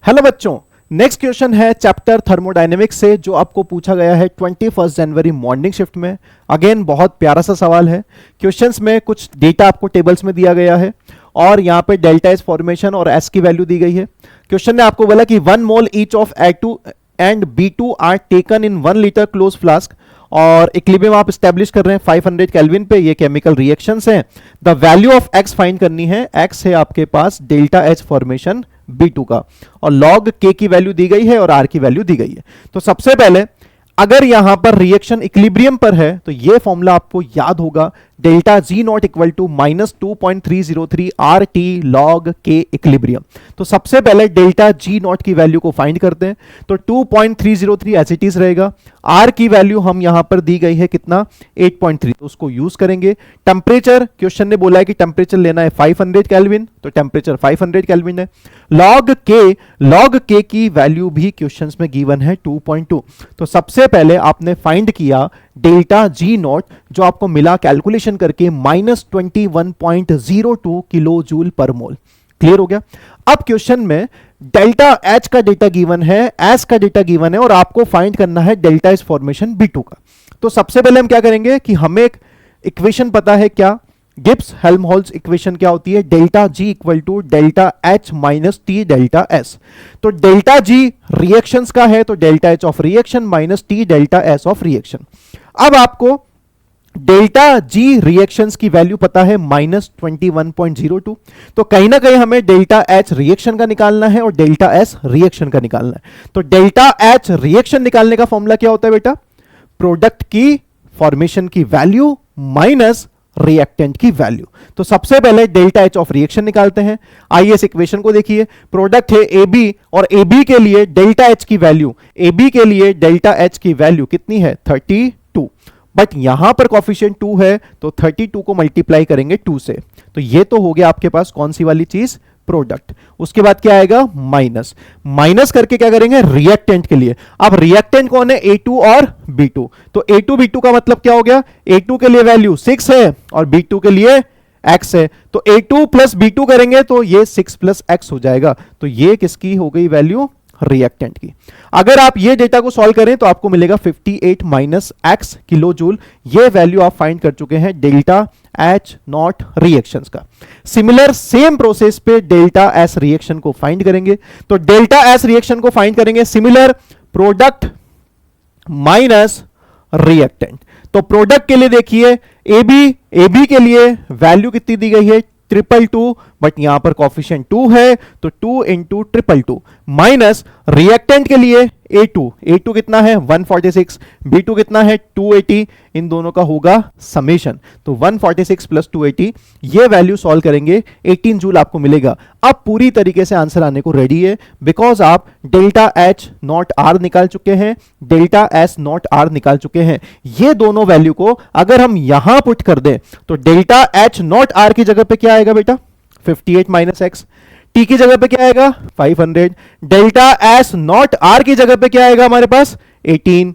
Hello बच्चों, next question है chapter thermodynamics से जो आपको पूछा गया है 21 जनवरी मॉर्निंग शिफ्ट में। अगेन बहुत प्यारा सा सवाल है। क्वेश्चंस में कुछ डेटा आपको टेबल्स में दिया गया है और यहाँ पे डेल्टा एस फॉर्मेशन और एस की वैल्यू दी गई है। क्वेश्चन ने आपको बोला कि 1 mole each of A2 and B2 are taken in 1 litre close flask और इक्विलिब्रियम आप स्टैब्लिश कर रहे हैं 500 केल्विन पे। ये केमिकल रिएक्शंस हैं। The value of X find करनी है। एक्स है आपके पास डेल्टा एच फॉर्मेशन B2 का और log K की वैल्यू दी गई है और R की वैल्यू दी गई है। तो सबसे पहले अगर यहां पर रिएक्शन इक्विलिब्रियम पर है तो ये फॉर्मूला आपको याद होगा, delta G not equal to -2.303 RT log K equilibrium. तो सबसे पहले डेल्टा जी नॉट की वैल्यू को फाइंड करते हैं। तो 2.303 एज इट इज रहेगा। R की वैल्यू हम यहां पर दी गई है कितना 8.3, तो उसको यूज करेंगे। टेम्परेचर क्वेश्चन ने बोला है कि टेम्परेचर लेना है 500 केल्विन, तो टेम्परेचर 500 केल्विन है। log K की वैल्यू भी क्वेश्चंस में गिवन है 2.2। तो सबसे पहले आपने फाइंड किया डेल्टा जी नॉट जो आपको मिला कैलकुलेशन करके -21.02 किलो जूल पर मोल। क्लियर हो गया। अब क्वेश्चन में डेल्टा एच का डेटा गिवन है, एस का डेटा गिवन है और आपको फाइंड करना है डेल्टा एस फॉर्मेशन B2 का। तो सबसे पहले हम क्या करेंगे कि हमें एक इक्वेशन पता है, क्या गिब्स हेल्महोल्ट्ज इक्वेशन क्या होती है, delta G equal to delta H minus T delta S. तो डेल्टा जी रिएक्शंस का है तो delta H of reaction minus T delta S of reaction. अब आपको डेल्टा जी रिएक्शंस की वैल्यू पता है -21.02। तो कहीं ना कहीं हमें डेल्टा एच रिएक्शन का निकालना है और डेल्टा एस रिएक्शन का निकालना है। तो डेल्टा एच रिएक्शन निकालने का फॉर्मूला क्या होता है बेटा, प्रोडक्ट की फॉर्मेशन की वैल्यू माइनस रिएक्टेंट की वैल्यू। तो सबसे पहले डेल्टा एच ऑफ रिएक्शन निकालते हैं। आइए इस इक्वेशन को देखिए। प्रोडक्ट है AB और AB के लिए डेल्टा एच की वैल्यू, AB के लिए डेल्टा एच की वैल्यू कितनी है 32, बट यहां पर कोफिशिएंट 2 है तो 32 को मल्टीप्लाई करेंगे 2 से। तो ये तो हो गया आपके पास कौन सी वाली चीज, प्रोडक्ट। उसके बाद क्या आएगा माइनस करके क्या करेंगे रिएक्टेंट के लिए। अब रिएक्टेंट कौन है, A2 और B2। तो A2 B2 का मतलब क्या हो गया, A2 के लिए वैल्यू 6 है और B2 के लिए x है। तो A2 प्लस B2 करेंगे तो ये 6 प्लस x हो जाएगा। तो ये किसकी हो गई वैल्यू, रिएक्टेंट की। अगर आप ये डेटा को सॉल्व करें तो आपको मिलेगा 58 माइनस x किलो जूल। ये वैल्यू आप फाइंड कर चुके हैं डेल्टा एच नॉट रिएक्शंस का। सिमिलर सेम प्रोसेस पे डेल्टा एस रिएक्शन को फाइंड करेंगे। तो डेल्टा एस रिएक्शन को फाइंड करेंगे सिमिलर प्रोडक्ट माइनस रिएक्टेंट। तो प्रोडक्ट के लिए देखिए AB के लिए वैल्यू कितनी दी गई है 222, बट यहां पर कोफिशिएंट 2 है तो 2 इंटू 222 माइनस रिएक्टेंट के लिए A2 कितना है 146, B2 कितना है 280, इन दोनों का होगा समेशन। तो 146 प्लस 280 ये वैल्यू सॉल्व करेंगे 18 जूल आपको मिलेगा। अब पूरी तरीके से आंसर आने को रेडी है बिकॉज आप डेल्टा एच नॉट आर निकाल चुके हैं, डेल्टा एस नॉट आर निकाल चुके हैं। ये दोनों वैल्यू को अगर हम यहां पुट कर दें तो डेल्टा एच नॉट आर की जगह पे क्या आएगा बेटा 58 माइनस एक्स, टी की जगह पे क्या आएगा 500, डेल्टा एस नॉट आर की जगह पे क्या आएगा हमारे पास 18,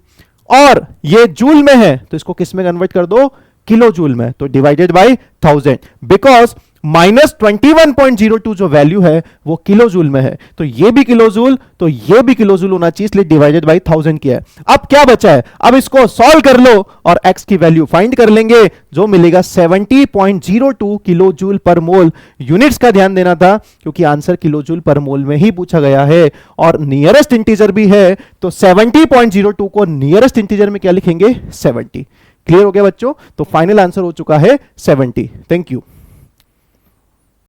और ये जूल में है तो इसको किस में कन्वर्ट कर दो, किलो जूल में, तो डिवाइडेड बाय 1000 बिकॉज -21.02 जो वैल्यू है वो किलो जूल में है। तो ये भी किलो जूल तो ये भी किलो जूल होना चाहिए, इसलिए डिवाइडेड बाय 1000 किया है। अब क्या बचा है, अब इसको सॉल्व कर लो और x की वैल्यू फाइंड कर लेंगे जो मिलेगा 70.02 किलो जूल पर मोल। यूनिट्स का ध्यान देना था क्योंकि आंसर किलो जूल पर मोल में ही पूछा गया है और नियरेस्ट इंटीजर भी है, तो 70.02 को नियरेस्ट इंटीजर में क्या लिखेंगे 70। क्लियर हो गया बच्चों। तो फाइनल आंसर हो चुका है 70। Thank you.